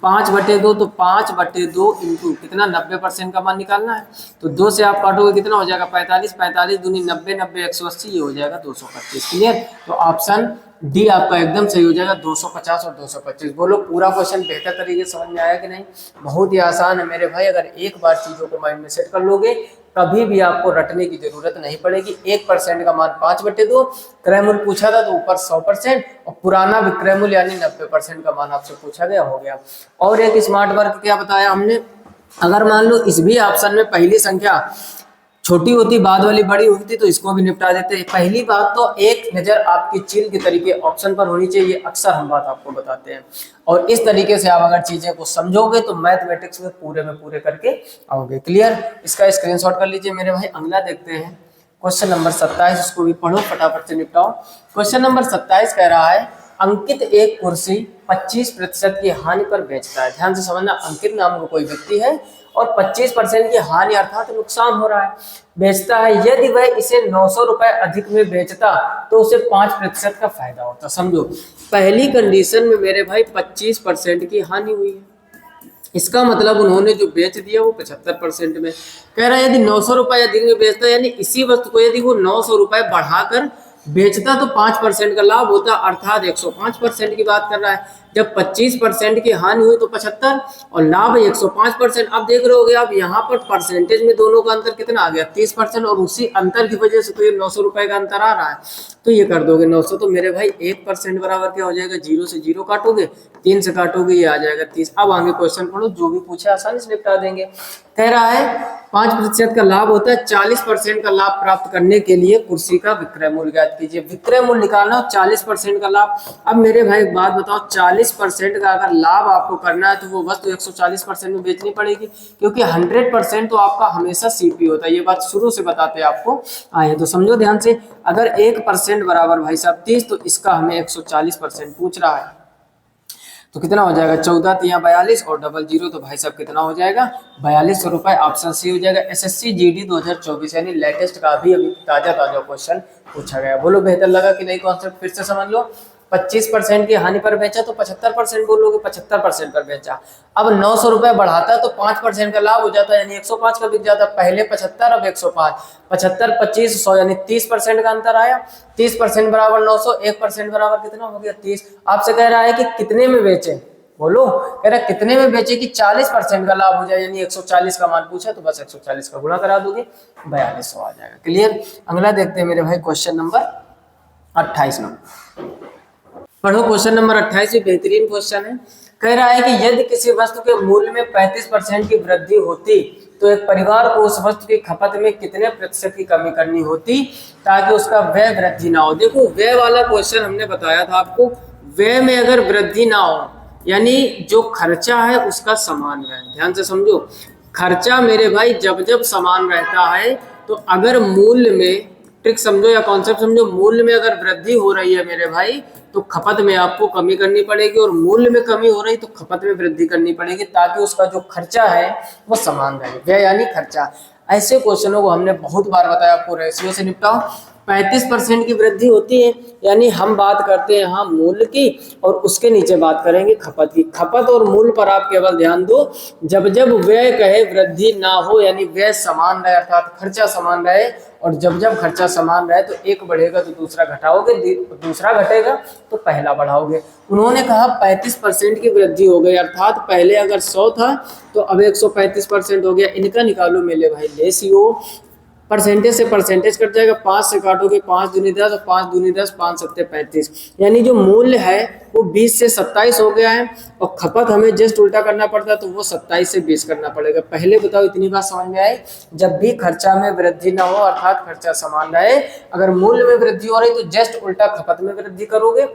5/2, तो 5/2 इंटू कितना? 90% का मान निकालना है, तो 2 से आप काटोगे कितना हो जाएगा? 45, 45 दूनी 90, 90 180, ये हो जाएगा 225। क्लियर? तो ऑप्शन डी आपका एकदम सही हो जाएगा, 250 और 225। बोलो, पूरा क्वेश्चन बेहतर तरीके से समझ में आया कि नहीं? बहुत ही आसान है मेरे भाई, अगर एक बार चीजों को माइंड में सेट कर लोगे, कभी भी आपको रटने की जरूरत नहीं पड़ेगी। 1% का मान 5/2, क्रय मूल्य पूछा था तो ऊपर 100%, और पुराना विक्रय मूल्य यानी 90% का मान आपसे पूछा गया, हो गया। और एक स्मार्ट वर्क क्या बताया हमने, अगर मान लो इस भी ऑप्शन में पहली संख्या छोटी होती, बाद वाली बड़ी होती, तो इसको भी निपटा देते हैं। पहली बात तो एक नजर आपकी चील की तरीके ऑप्शन पर होनी चाहिए, अक्सर हम बात आपको बताते हैं, और इस तरीके से आप अगर चीजें को समझोगे तो मैथमेटिक्स में पूरे करके आओगे। क्लियर? इसका स्क्रीनशॉट कर लीजिए मेरे भाई। अगला देखते हैं क्वेश्चन नंबर 27, इसको भी पढ़ो, फटाफट से निपटाओ। क्वेश्चन नंबर 27 कह रहा है, अंकित एक कुर्सी 25% की हानि पर बेचता है। ध्यान से समझना, अंकित नाम का कोई व्यक्ति है और 25% की हानि अर्थात नुकसान हो रहा है, बेचता है। यदि वह इसे 900 रुपए अधिक में बेचता तो उसे 5% का फायदा होता। समझो, पहली कंडीशन में मेरे भाई 25% की हानि हुई है, इसका मतलब उन्होंने जो बेच दिया वो 75% में। कह रहा है यदि 900 रुपए अधिक में बेचता, यानी इसी वस्तु को यदि वो 900 रुपए बढ़ाकर बेचता तो 5% का लाभ होता, अर्थात 105% की बात कर रहा है। जब 25% की हानि हुई तो 75 और लाभ 105%। अब देख रहे होगे आप यहाँ पर परसेंटेज में दोनों का अंतर कितना आ गया, 30%, और उसी अंतर की वजह से तो ये 900 रुपए का अंतर आ रहा है। तो ये कर दोगे 900 तो मेरे भाई 1% बराबर क्या हो जाएगा, 0 से 0 काटोगे, 3 से काटोगे, ये आ जाएगा 30। अब आगे क्वेश्चन पढ़ो, जो भी पूछे आसानी से निपटा देंगे। कह रहा है 5% का लाभ होता है, 40% का लाभ प्राप्त करने के लिए कुर्सी का विक्रय मूल्य ज्ञात कीजिए। विक्रय मूल्य निकालना हो, 40% का लाभ। अब मेरे भाई एक बात बताओ, 40% का अगर लाभ आपको करना है तो वो वस्तु 140% में बेचनी पड़ेगी, क्योंकि 100% तो आपका हमेशा सीपी होता है। ये बात शुरू से बताते आपको आए, तो समझो ध्यान से। अगर 1% बराबर भाई साहब 30, तो इसका हमें 140% पूछ रहा है, तो कितना हो जाएगा, 14 तिया 42 और डबल 0, तो भाई साहब कितना हो जाएगा, 4200 रुपए। ऑप्शन सी हो जाएगा। एसएससी जीडी 2024 यानी लेटेस्ट का अभी ताजा क्वेश्चन पूछा गया। बोलो बेहतर लगा कि नहीं, कॉन्सेप्ट फिर से समझ लो। 25% की हानि पर बेचा तो 75% बोलोगे, 75% पर बेचा। अब 900 रुपए बढ़ाता तो 5% का लाभ हो जाता है, यानी 105 का बिक जाता। पहले 75 अब 105, 75 25 100 यानी 30% का अंतर आया। 30% बराबर 900, 1% बराबर कितना हो गया, 30। आपसे कह रहा है कि कितने में बेचे, बोलो, कह रहा है कितने में बेचे कि 40% का लाभ हो जाए, यानी 140 का मान पूछा तो बस 140 का गुणा करा दोगे, 4200 आ जाएगा। क्लियर। अगला देखते हैं मेरे भाई, क्वेश्चन नंबर 28 नंबर पढ़ो। क्वेश्चन नंबर 28 भी बेहतरीन क्वेश्चन है। कह रहा है कि यदि किसी वस्तु के मूल्य में 35% की वृद्धि होती तो एक परिवार को उस वस्तु की खपत में कितने प्रतिशत की कमी करनी होती ताकि उसका व्यय वृद्धि ना हो। देखो, व्यय वाला क्वेश्चन हमने बताया था आपको, व्यय में अगर वृद्धि ना हो यानी जो खर्चा है उसका समान रहे। ध्यान से समझो, खर्चा मेरे भाई जब जब समान रहता है तो अगर मूल्य में, ट्रिक समझो या कॉन्सेप्ट समझो, मूल्य में अगर वृद्धि हो रही है मेरे भाई तो खपत में आपको कमी करनी पड़ेगी, और मूल्य में कमी हो रही तो खपत में वृद्धि करनी पड़ेगी, ताकि उसका जो खर्चा है वो समान रहे। व्यय यानी खर्चा। ऐसे क्वेश्चनों को हमने बहुत बार बताया आपको, रेशियो से निपटाओ। 35% की वृद्धि होती है, यानी हम बात करते हैं यहाँ मूल्य की, और उसके नीचे बात करेंगे खपत की। खपत और मूल्य पर आप केवल ध्यान दो। जब जब व्यय कहे वृद्धि ना हो यानी व्यय समान रहे, अर्थात खर्चा समान रहे, और जब जब खर्चा समान रहे तो एक बढ़ेगा तो दूसरा घटाओगे, दूसरा घटेगा तो पहला बढ़ाओगे। उन्होंने कहा 35% की वृद्धि हो गई, अर्थात पहले अगर 100 था तो अब 135% हो गया। इनका निकालो मेरे भाई रेशियो। परसेंटेज से परसेंटेज कट जाएगा, 5 से काटोगे 5 दूनी 10 और 5 दूनी 10, 5 सत्ते 35, यानी जो मूल्य है वो 20 से 27 हो गया है, और खपत हमें जस्ट उल्टा करना पड़ता है तो वो 27 से 20 करना पड़ेगा। पहले बताओ इतनी बात समझ में आई। जब भी खर्चा में वृद्धि ना हो अर्थात खर्चा समान रहे, अगर मूल्य में वृद्धि हो रही तो जस्ट उल्टा खपत में वृद्धि करोगे।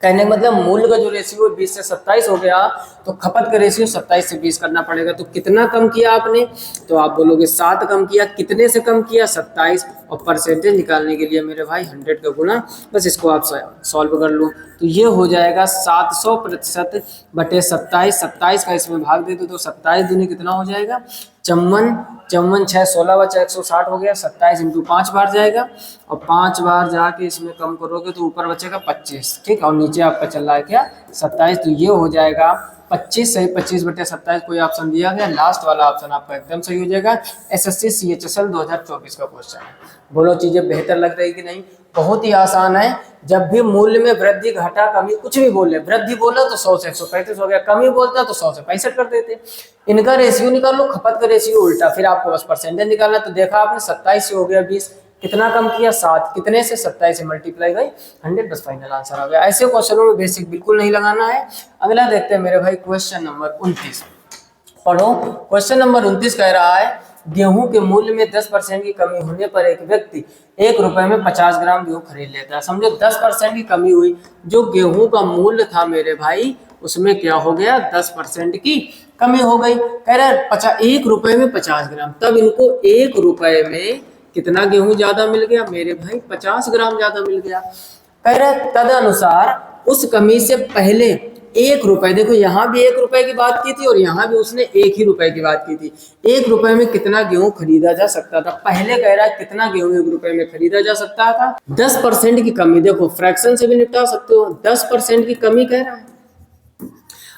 कहने का मतलब मूल्य का जो रेशियो 20 से 27 हो गया तो खपत का रेशियो 27 से 20 करना पड़ेगा। तो कितना कम किया आपने, तो आप बोलोगे 7 कम किया। कितने से कम किया, 27, और परसेंटेज निकालने के लिए मेरे भाई 100 का गुना, बस इसको आप सॉल्व कर लो तो ये हो जाएगा 700% बटे 27। 27 का इसमें भाग दे दो तो 27 दूनी कितना हो जाएगा, 54, 6 16 बचा 160 हो गया। 27 इंटू 5 बार जाएगा, और 5 बार जाके इसमें कम करोगे तो ऊपर बचेगा 25, ठीक, और नीचे आपका चल रहा है क्या, 27। तो ये हो जाएगा 25 सही, 25 बटे 27 कोई ऑप्शन दिया गया, लास्ट वाला ऑप्शन आपका एकदम सही हो जाएगा। एसएससी CHSL 2024 का क्वेश्चन है। बोलो चीजें बेहतर लग रही कि नहीं। बहुत ही आसान है। जब भी मूल्य में वृद्धि घटा कमी कुछ भी बोले, वृद्धि बोला तो 100 से 135 हो गया, कमी बोलता तो 100 से 65 कर देते। इनका रेशियो निकालो, खपत का रेशियो उल्टा, फिर आपको बस परसेंटेज निकालना। तो देखा आपने 27 से हो गया 20, कितना कम किया 7, कितने से 27 से मल्टीप्लाई गई 100, बस फाइनल आंसर आ गया। ऐसे क्वेश्चनों में बेसिक बिल्कुल नहीं लगाना है। अगला देखते हैं मेरे भाई, क्वेश्चन नंबर 29 पढ़ो। क्वेश्चन नंबर 29 कह रहा है, गेहूं के मूल्य में 10% की कमी होने पर एक व्यक्ति 1 रुपए में 50 ग्राम गेहूं खरीद लेता है। समझो 10% की कमी हुई, जो गेहूं का मूल्य था मेरे भाई उसमें क्या हो गया, 10% की कमी हो गई। कह रहे 1 रुपए में 50 ग्राम, तब इनको 1 रुपए में कितना गेहूं ज्यादा मिल गया मेरे भाई, 50 ग्राम ज्यादा मिल गया। कह रहे तदनुसार उस कमी से पहले 1 रुपए, देखो यहाँ भी 1 रुपए की बात की थी और यहाँ भी उसने 1 ही रुपए की बात की थी। 1 रुपए में कितना गेहूं खरीदा जा सकता था? पहले कह रहा है कितना गेहूं 1 रुपए में खरीदा जा सकता था। 10% की कमी, देखो फ्रैक्शन से भी निपटा सकते हो, 10% की कमी कह रहा है।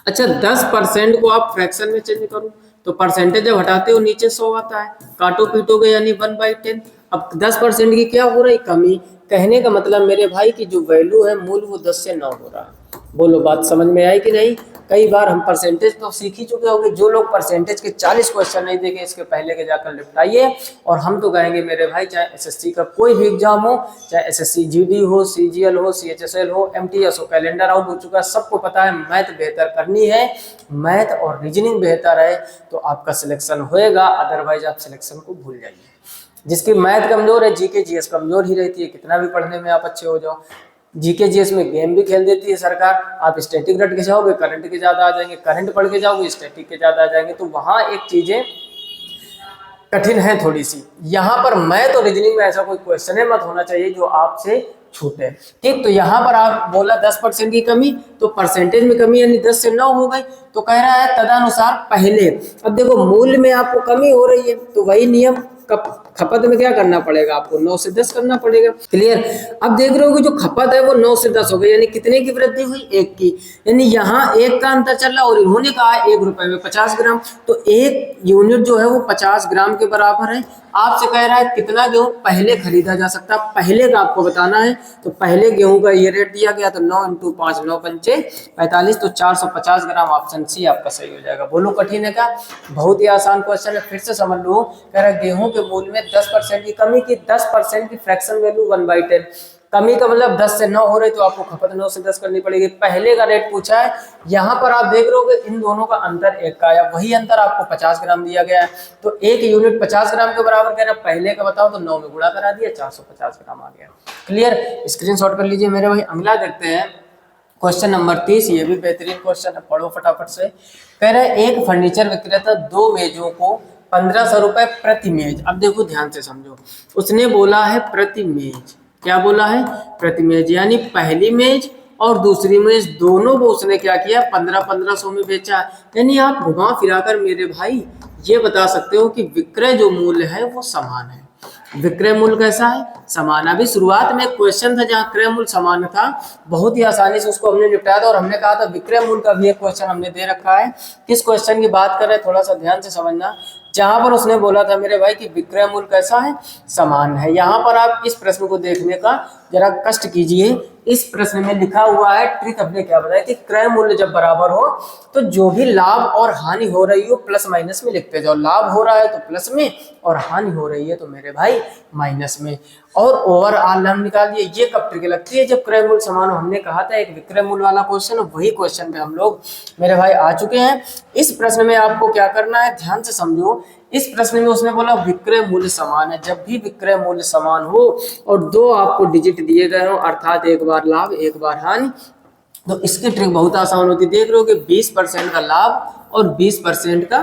अच्छा 10% को आप फ्रैक्शन में चेंज करो तो परसेंटेज जब हटाते हो नीचे 100 आता है, काटो पीटोगे यानी 1/10। अब 10% की क्या हो रही कमी, कहने का मतलब मेरे भाई की जो वैल्यू है मूल वो 10 से 9 हो रहा है। बोलो बात समझ में आई कि नहीं? कई बार हम परसेंटेज तो सीख ही चुके होंगे। जो लोग परसेंटेज के 40 क्वेश्चन नहीं देखे इसके पहले के जाकर निपटाइए। और हम तो कहेंगे मेरे भाई चाहे एसएससी का कोई भी एग्जाम हो, चाहे एसएससी जीडी हो, सीजीएल हो, सीएचएसएल हो, एमटीएस हो, कैलेंडर आउट हो चुका है, सबको पता है मैथ बेहतर करनी है, मैथ और रीजनिंग बेहतर है तो आपका सिलेक्शन होएगा, अदरवाइज आप सिलेक्शन को भूल जाइए। जिसकी मैथ कमजोर है, जीके जीएस कमजोर ही रहती है, कितना भी पढ़ने में आप अच्छे हो जाओ। जीके जीएस में गेम भी खेल देती है सरकार, आप स्टैटिक रट के जाओगे करंट के ज्यादा आ जाएंगे, करंट पढ़ के जाओगे स्टैटिक के ज्यादा आ जाएंगे, तो वहां एक चीजें कठिन है थोड़ी सी। यहाँ पर मैथ और रीजनिंग में ऐसा कोई क्वेश्चन है मत होना चाहिए जो आपसे छूटे। ठीक, तो यहाँ पर आप बोला 10% की कमी, तो परसेंटेज में कमी यानी 10 से 9 हो गई। तो कह रहा है तदनुसार पहले, अब देखो मूल्य में आपको कमी हो रही है तो वही नियम खपत में क्या करना पड़ेगा आपको, 9 से 10 करना पड़ेगा। क्लियर? अब देख रहे हो कि जो खपत है वो 9 से 10 हो गई, यानी कितने की वृद्धि हुई? 1 की। यानी यहाँ 1 का अंतर चल रहा और इन्होंने कहा 1 रुपए में 50 ग्राम, तो 1 यूनिट जो है वो 50 ग्राम के बराबर है। आपसे कह रहा है कितना गेहूं पहले खरीदा जा सकता है, पहले का आपको बताना है। तो पहले गेहूं का ये रेट दिया गया, तो 9 × 5 9 पंचे 45, तो 450 ग्राम। ऑप्शन सी आपका सही हो जाएगा। बोलो कठिन है क्या? बहुत ही आसान क्वेश्चन है, फिर से समझ लो। कह रहा है गेहूं के मूल्य में 10% की कमी की, 10% की फ्रैक्शन वैल्यू 1/10। कमी का मतलब 10 से 9 हो रही तो आपको खपत 9 से 10 करनी पड़ेगी। पहले का रेट पूछा है, यहाँ पर आप देख रहे हो इन दोनों का अंतर 1 का आया, वही अंतर आपको 50 ग्राम दिया गया है, तो 1 यूनिट 50 ग्राम के बराबर कह रहा है। पहले का बताओ तो 9 में गुणा करा दिया, 450 ग्राम आ गया। क्लियर? स्क्रीनशॉट कर लीजिए मेरे भाई। अगला देखते हैं क्वेश्चन नंबर 30। ये भी बेहतरीन क्वेश्चन है, पढ़ो फटाफट से। कह रहे हैं एक फर्नीचर विक्रेता 2 मेजों को 1500 रुपए प्रति मेज। अब देखो ध्यान से समझो, उसने बोला है प्रति मेज। क्या बोला है? प्रति मेज, यानी पहली मेज और दूसरी मेज दोनों को उसने क्या किया? 1500 में बेचा। यानी आप घुमा फिराकर मेरे भाई ये बता सकते हो कि विक्रय जो मूल्य है वो समान है। विक्रय मूल्य कैसा है? समान। अभी शुरुआत में एक क्वेश्चन था जहां क्रय मूल्य समान था, बहुत ही आसानी से उसको हमने निपटाया था और हमने कहा था विक्रय मूल्य का भी एक क्वेश्चन हमने दे रखा है। किस क्वेश्चन की बात कर रहे हैं थोड़ा सा ध्यान से समझना। जहां पर उसने बोला था मेरे भाई कि विक्रय मूल्य कैसा है? समान है। यहाँ पर आप इस प्रश्न को देखने का जरा कष्ट कीजिए। इस प्रश्न में लिखा हुआ है, ट्रिक अपने क्या बताया कि क्रय मूल्य जब बराबर हो तो जो भी लाभ और हानि हो रही हो प्लस माइनस में लिखते जाओ। लाभ हो रहा है तो प्लस में और हानि हो रही है तो मेरे भाई माइनस में। और ओवरऑल हम निकालिए। ये कब ट्रिक लगती है? जब क्रय मूल्य समान हो। हमने कहा था एक विक्रय मूल्य वाला क्वेश्चन, वही क्वेश्चन पे हम लोग मेरे भाई आ चुके हैं। इस प्रश्न में आपको क्या करना है, ध्यान से समझो। इस प्रश्न में उसने बोला विक्रय मूल्य समान है। जब भी विक्रय मूल्य समान हो और 2 आपको डिजिट दिए गए हो, अर्थात एक बार लाभ एक बार हानि, तो इसकी ट्रिक बहुत आसान होती है। देख रहे हो कि 20% का लाभ और 20% का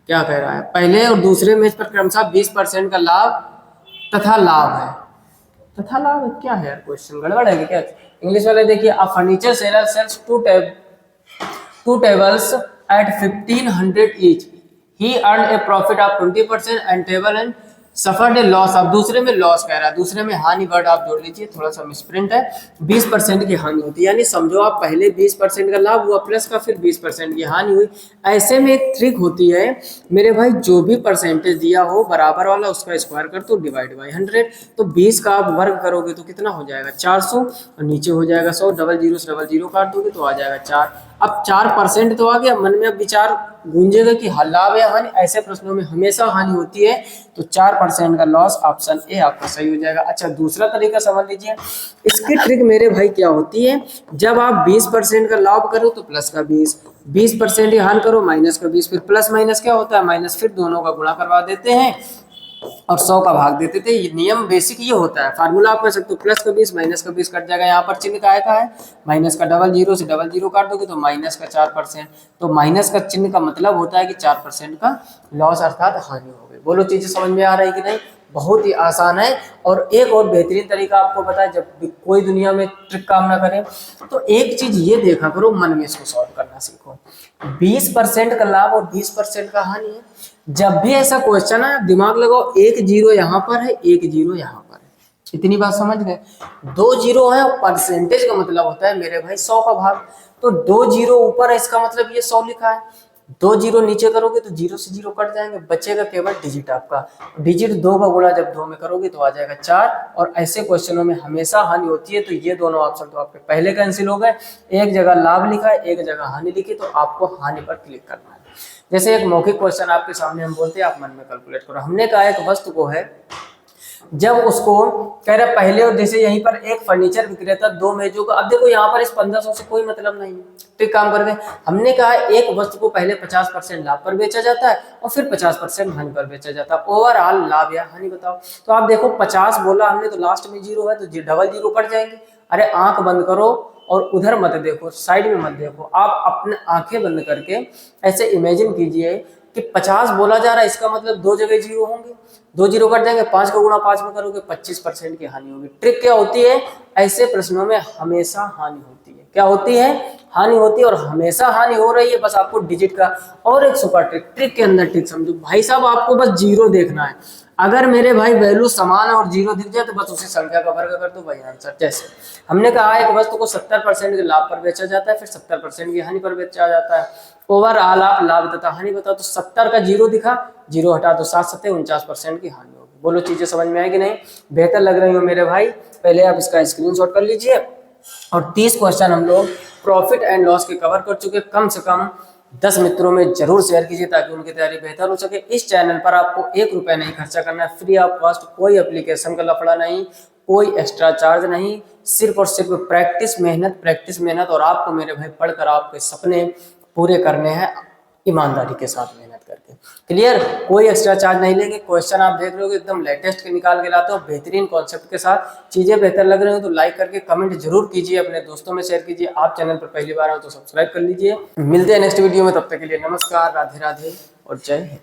क्या कह रहा है, पहले और दूसरे मेज पर क्रमशः 20% का लाभ तथा लाभ है। तथा लाभ क्या है यार? क्वेश्चन गड़बड़ है क्या? इंग्लिश वाले देखिए, a furniture seller sales 2 tables at 1500 each. He earned a profit of 20% and table and suffered a loss। अब दूसरे में लॉस कह रहा है, दूसरे में हानि वर्ड आप जोड़ लीजिए, थोड़ा सा मिसप्रिंट है। 20% की हानि होती है, यानी समझो आप पहले 20% का लाभ हुआ प्लस का, फिर 20% की हानि हुई। ऐसे में एक ट्रिक होती है मेरे भाई, जो भी परसेंटेज दिया हो बराबर वाला उसका स्क्वायर कर दो डिवाइड बाई 100। तो 20 का आप वर्ग करोगे तो कितना हो जाएगा? 400, और नीचे हो जाएगा 100। डबल जीरो से डबल जीरो काट दोगे तो आ जाएगा 4। अब 4% तो आ गया। मन में अब विचार गूंजेगा कि लाभ या हानि, ऐसे प्रश्नों में हमेशा हानि होती है, तो 4% का लॉस, ऑप्शन ए आपका सही हो जाएगा। अच्छा दूसरा तरीका समझ लीजिए। इसकी ट्रिक मेरे भाई क्या होती है, जब आप 20% का लाभ करो तो प्लस का 20, 20% हानि करो माइनस का 20, फिर प्लस माइनस क्या होता है? माइनस, फिर दोनों का गुणा करवा देते हैं और 100 का भाग देते थे। ये नियम बेसिक ये होता है। फार्मूला आप कह सकते हो प्लस का 20 माइनस का 20 कट जाएगा। यहाँ पर चिन्ह का है माइनस का, डबल जीरो से डबल जीरो काट दोगे तो माइनस का 4%। तो माइनस का चिन्ह का मतलब होता है कि 4% का लॉस अर्थात हानि हो गई। बोलो चीजें समझ में आ रही कि नहीं? बहुत ही आसान है। और एक और बेहतरीन तरीका आपको पता है, जब भी कोई दुनिया में ट्रिक काम ना करे तो एक चीज ये देखा करो, मन में इसको सॉल्व करना सीखो। 20% का लाभ और 20% का हानि है। जब भी ऐसा क्वेश्चन है दिमाग लगाओ, एक जीरो यहाँ पर है, एक जीरो यहाँ पर है, इतनी बात समझ गए। 2 जीरो है और परसेंटेज का मतलब होता है मेरे भाई 100 का भाग, तो 2 जीरो ऊपर है इसका मतलब ये 100 लिखा है। 2 जीरो नीचे करोगे तो जीरो से जीरो कट जाएंगे, बचेगा केवल डिजिट आपका। डिजिट 2 का गुणा जब 2 में करोगे तो आ जाएगा 4। और ऐसे क्वेश्चनों में हमेशा हानि होती है, तो ये दोनों ऑप्शन तो आपके पहले कैंसिल हो गए। एक जगह लाभ लिखा है, एक जगह हानि लिखी, तो आपको हानि पर क्लिक करना है। जैसे एक मौखिक क्वेश्चन आपके सामने हम बोलते हैं, आप मन में कैलकुलेट करो। हमने कहा एक वस्तु को है, जब उसको कह रहा पहले, और जैसे यहीं पर एक फर्नीचर विक्रेता 2 मेजों का, अब देखो यहाँ पर इस 1500 से कोई मतलब नहीं है, तो एक काम करते हैं, हमने कहा एक वस्तु को पहले 50% लाभ पर बेचा जाता है और फिर 50% हानि पर बेचा जाता है। ओवरऑल लाभ या हानि बताओ। तो आप देखो 50 बोला हमने, तो लास्ट में जीरो है, तो डबल जीरो कट जाएंगे। अरे आंख बंद करो और उधर मत देखो, साइड में मत देखो, आप अपने आंखें बंद करके ऐसे इमेजिन कीजिए कि 50 बोला जा रहा है, इसका मतलब 2 जगह जीरो होंगे, 2 जीरो कट जाएंगे, 5 का गुणा 5 में करोगे 25% की हानि होगी। ट्रिक क्या होती है, ऐसे प्रश्नों में हमेशा हानि होती है। क्या होती है, हानि होती है, और हमेशा हानि हो रही है। बस आपको डिजिट का और एक सुपर ट्रिक, ट्रिक के अंदर ट्रिक समझो भाई साहब, आपको बस जीरो देखना है। अगर मेरे भाई वैल्यू समान है और जीरो दिख जाए तो बस उसी संख्या का वर्ग कर दो, वही आंसर। जैसे हमने कहा एक वस्तु को 70% के लाभ पर बेचा जाता है, फिर 70% की हानि पर बेचा जाता है। ओवरऑल आप लाभ तथा हानि बताओ, तो 70 का जीरो दिखा, जीरो हटा दो, 7 सत्ते 49% की हानि होगी। बोलो चीजें समझ में आएगी नहीं? बेहतर लग रही हो मेरे भाई? पहले आप इसका स्क्रीनशॉट कर लीजिए। और 30 क्वेश्चन हम लोग प्रॉफिट एंड लॉस के कवर कर चुके। कम से कम 10 मित्रों में जरूर शेयर कीजिए ताकि उनकी तैयारी बेहतर हो सके। इस चैनल पर आपको 1 रुपया नहीं खर्चा करना है, फ्री ऑफ कॉस्ट, कोई एप्लीकेशन का लफड़ा नहीं, कोई एक्स्ट्रा चार्ज नहीं, सिर्फ और सिर्फ प्रैक्टिस मेहनत। और आपको मेरे भाई पढ़कर आपके सपने पूरे करने हैं ईमानदारी के साथ मेहनत करके। क्लियर? कोई एक्स्ट्रा चार्ज नहीं लेंगे। क्वेश्चन आप देख रहे हो एकदम लेटेस्ट के निकाल के लाते हो, बेहतरीन कॉन्सेप्ट के साथ। चीजें बेहतर लग रही हो तो लाइक करके कमेंट जरूर कीजिए, अपने दोस्तों में शेयर कीजिए। आप चैनल पर पहली बार हो तो सब्सक्राइब कर लीजिए। मिलते हैं नेक्स्ट वीडियो में, तब तक के लिए नमस्कार, राधे राधे और जय हिंद।